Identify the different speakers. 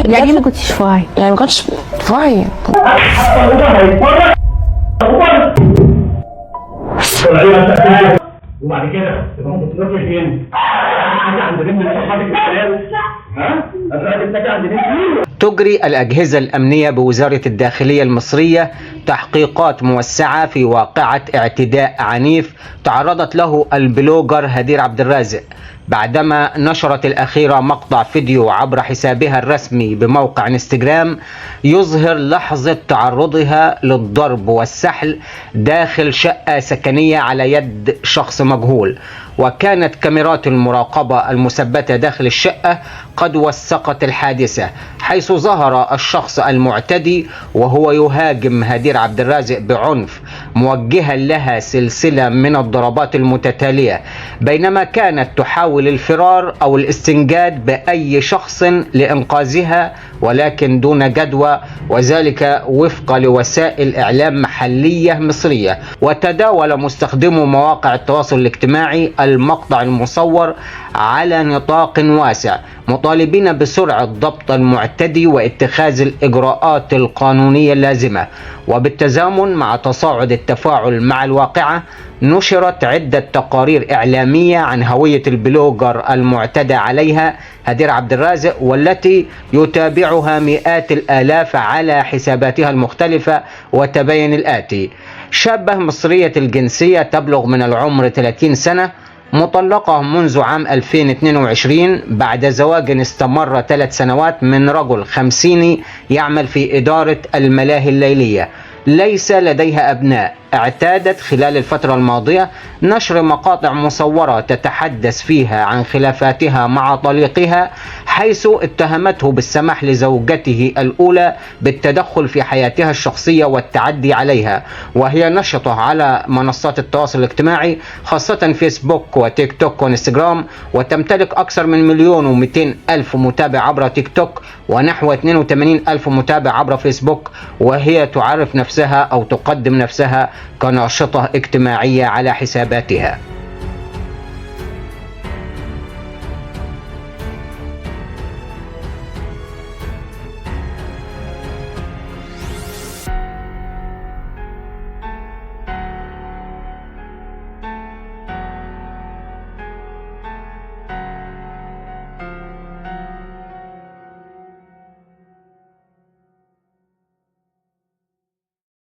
Speaker 1: يعني ما كنتش فاي،
Speaker 2: يعني ما كنتش فاي.
Speaker 3: وبعد كده يبقى ممكن تروح فين؟ عند بنت صحابك الكلام.
Speaker 4: تجري الأجهزة الأمنية بوزارة الداخلية المصرية تحقيقات موسعة في واقعة اعتداء عنيف تعرضت له البلوجر هدير عبد الرازق بعدما نشرت الأخيرة مقطع فيديو عبر حسابها الرسمي بموقع انستجرام يظهر لحظة تعرضها للضرب والسحل داخل شقة سكنية على يد شخص مجهول. وكانت كاميرات المراقبة المثبتة داخل الشقة قد وثقت الحادثة، حيث ظهر الشخص المعتدي وهو يهاجم هدير عبد الرازق بعنف موجها لها سلسلة من الضربات المتتالية، بينما كانت تحاول الفرار أو الاستنجاد بأي شخص لإنقاذها ولكن دون جدوى، وذلك وفق لوسائل إعلام محلية مصرية. وتداول مستخدمو مواقع التواصل الاجتماعي المقطع المصور على نطاق واسع مطالبين بسرعة ضبط المعتدي واتخاذ الإجراءات القانونية اللازمة. وبالتزامن مع تصاعد التفاعل مع الواقعة نشرت عدة تقارير إعلامية عن هوية البلوجر المعتدى عليها هدير عبد الرازق، والتي يتابعها مئات الآلاف على حساباتها المختلفة. وتبين الآتي: شابة مصرية الجنسية تبلغ من العمر 30 سنة، مطلقة منذ عام 2022 بعد زواج استمر 3 سنوات من رجل 50 يعمل في إدارة الملاهي الليلية، ليس لديها أبناء. اعتادت خلال الفترة الماضية نشر مقاطع مصورة تتحدث فيها عن خلافاتها مع طليقها، حيث اتهمته بالسماح لزوجته الأولى بالتدخل في حياتها الشخصية والتعدي عليها، وهي نشطة على منصات التواصل الاجتماعي خاصة فيسبوك وتيك توك وانستجرام، وتمتلك أكثر من 1,200,000 متابع عبر تيك توك ونحو 82,000 متابع عبر فيسبوك. وهي تعرف نفسها أو تقدم نفسها كناشطة اجتماعية على حساباتها.